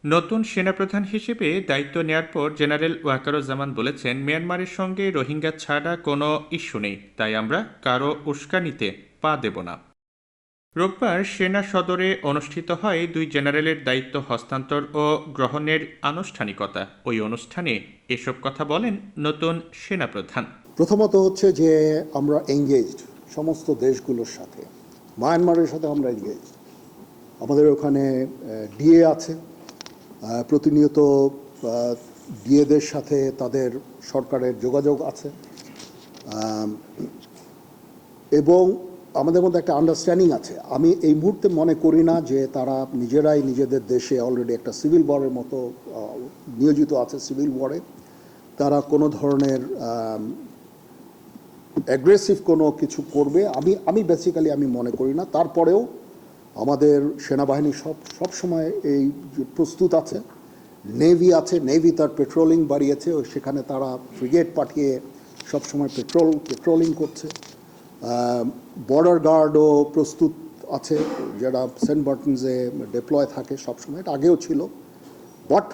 নতুন সেনাপ্রধান হিসেবে দায়িত্ব নেয়ার পর জেনারেল ওয়াকারুজ্জামান বলেছেন, মিয়ানমারের সঙ্গে রোহিঙ্গা ছাড়া কোনো ইস্যু নেই, তাই আমরা কারো উস্কানিতে পা দেব না। রোববার সেনা সদরে অনুষ্ঠিত হয় দুই জেনারেলের দায়িত্ব হস্তান্তর ও গ্রহণের আনুষ্ঠানিকতা। ওই অনুষ্ঠানে এসব কথা বলেন নতুন সেনাপ্রধান। প্রথমত হচ্ছে যে আমরা এঙ্গেজড সমস্ত দেশগুলোর সাথে, মায়ানমারের সাথে আমরা এঙ্গেজড। আমাদের ওখানে ডিএ আছে, প্রতিনিয়ত ডিএদের সাথে তাদের সরকারের যোগাযোগ আছে, এবং আমাদের মধ্যে একটা আন্ডারস্ট্যান্ডিং আছে। আমি এই মুহূর্তে মনে করি না যে তারা নিজেরাই নিজেদের দেশে অলরেডি একটা সিভিল ওয়ারের মতো নিয়োজিত আছে। সিভিল ওয়ারে তারা কোনো ধরনের অ্যাগ্রেসিভ কোনো কিছু করবে আমি বেসিক্যালি আমি মনে করি না। তারপরেও আমাদের সেনাবাহিনী সব সময় এই প্রস্তুত আছে। নেভি আছে, নেভি তার পেট্রোলিং বাড়িয়েছে, সেখানে তারা ফ্রিগেট পাঠিয়ে সবসময় পেট্রোলিং করছে। বর্ডার গার্ডও প্রস্তুত আছে, যারা সেন্ট মার্টিনসে ডিপ্লয় থাকে সবসময়, এটা আগেও ছিল। বাট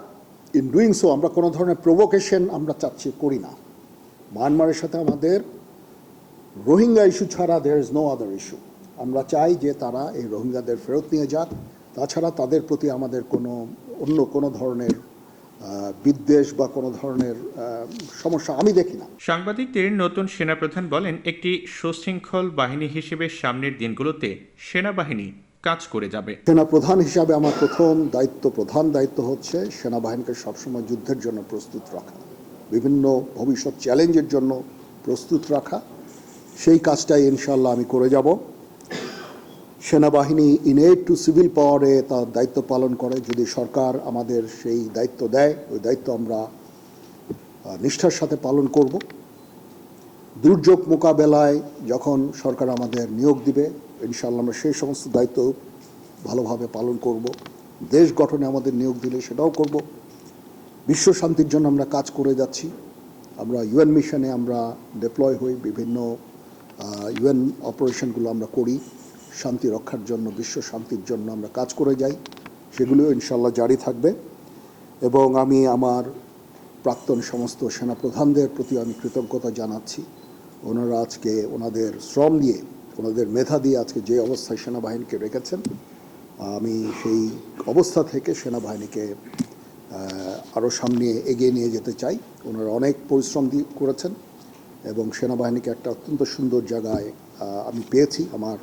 ইন ডুইং সো আমরা কোনো ধরনের প্রভোকেশন আমরা করি না। মায়ানমারের সাথে আমাদের রোহিঙ্গা ইস্যু ছাড়া there is no other issue. আমরা চাই যে তারা এই রোহিঙ্গাদের ফেরত নিয়ে যাক। তাছাড়া তাদের প্রতি আমাদের অন্য কোনো ধরনের বিদ্বেষ বা কোনো ধরনের সমস্যা আমি দেখি না। সাংবাদিকদের নতুন সেনাপ্রধান বলেন, একটি সুশৃঙ্খল বাহিনী হিসেবে সামনের দিনগুলোতে সেনাবাহিনী কাজ করে যাবে। সেনাপ্রধান হিসাবে আমার প্রধান দায়িত্ব হচ্ছে সেনাবাহিনীকে সবসময় যুদ্ধের জন্য প্রস্তুত রাখা, বিভিন্ন ভবিষ্যৎ চ্যালেঞ্জের জন্য প্রস্তুত রাখা। সেই কাজটাই ইনশাল্লাহ আমি করে যাব। সেনাবাহিনী ইনেট টু সিভিল পাওয়ারে তার দায়িত্ব পালন করে। যদি সরকার আমাদের সেই দায়িত্ব দেয়, ওই দায়িত্ব আমরা নিষ্ঠার সাথে পালন করব। দুর্যোগ মোকাবেলায় যখন সরকার আমাদের নিয়োগ দিবে, ইনশাআল্লাহ আমরা সেই সমস্ত দায়িত্ব ভালোভাবে পালন করব। দেশ গঠনে আমাদের নিয়োগ দিলে সেটাও করব। বিশ্ব শান্তির জন্য আমরা কাজ করে যাচ্ছি। আমরা ইউএন মিশনে আমরা ডিপ্লয় হই, বিভিন্ন ইউএন অপারেশনগুলো আমরা করি, শান্তি রক্ষার জন্য, বিশ্ব শান্তির জন্য আমরা কাজ করে যাই। সেগুলিও ইনশাল্লাহ জারি থাকবে। এবং আমি আমার প্রাক্তন সমস্ত সেনাপ্রধানদের প্রতি আমি কৃতজ্ঞতা জানাচ্ছি। ওনারা আজকে ওনাদের শ্রম দিয়ে, ওনাদের মেধা দিয়ে আজকে যে অবস্থায় সেনাবাহিনীকে রেখেছেন, আমি সেই অবস্থা থেকে সেনাবাহিনীকে আরও সামনে এগিয়ে নিয়ে যেতে চাই। ওনারা অনেক পরিশ্রম করেছেন এবং সেনাবাহিনীকে একটা অত্যন্ত সুন্দর জায়গায় আমি পেয়েছি আমার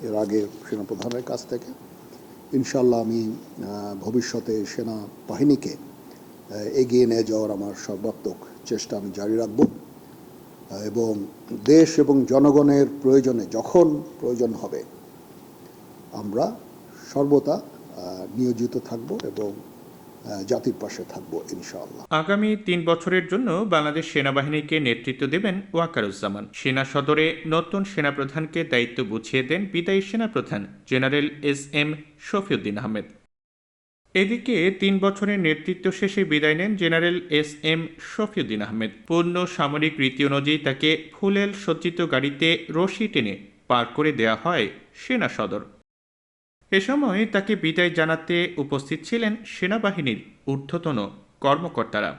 এর আগে সেনাপ্রধানের কাছ থেকে। ইনশাল্লাহ আমি ভবিষ্যতে সেনাবাহিনীকে এগিয়ে নিয়ে যাওয়ার আমার সর্বাত্মক চেষ্টা আমি জারি রাখব এবং দেশ এবং জনগণের প্রয়োজনে যখন প্রয়োজন হবে আমরা সর্বদা নিয়োজিত থাকব এবং জাতির পাশে থাকবো ইনশাআল্লাহ। আগামী ৩ বছরের জন্য বাংলাদেশ সেনাবাহিনীকে নেতৃত্ব দেবেন ওয়াকারুজ্জামান। সেনা সদরে নতুন সেনাপ্রধানকে দায়িত্ব বুঝিয়ে দেন বিদায়ী সেনাপ্রধান জেনারেল এস.এম. শফিউদ্দিন আহমেদ। এদিকে ৩ বছরের নেতৃত্ব শেষে বিদায় নেন জেনারেল এস.এম. শফিউদ্দিন আহমেদ। পূর্ণ সামরিক রীতি অনুযায়ী তাকে ফুলেল সজ্জিত গাড়িতে রশি টেনে পার করে দেয়া হয় সেনা সদর। এ সময় তাকে বিদায় জানাতে উপস্থিত ছিলেন সেনাবাহিনীর ঊর্ধ্বতন কর্মকর্তারা।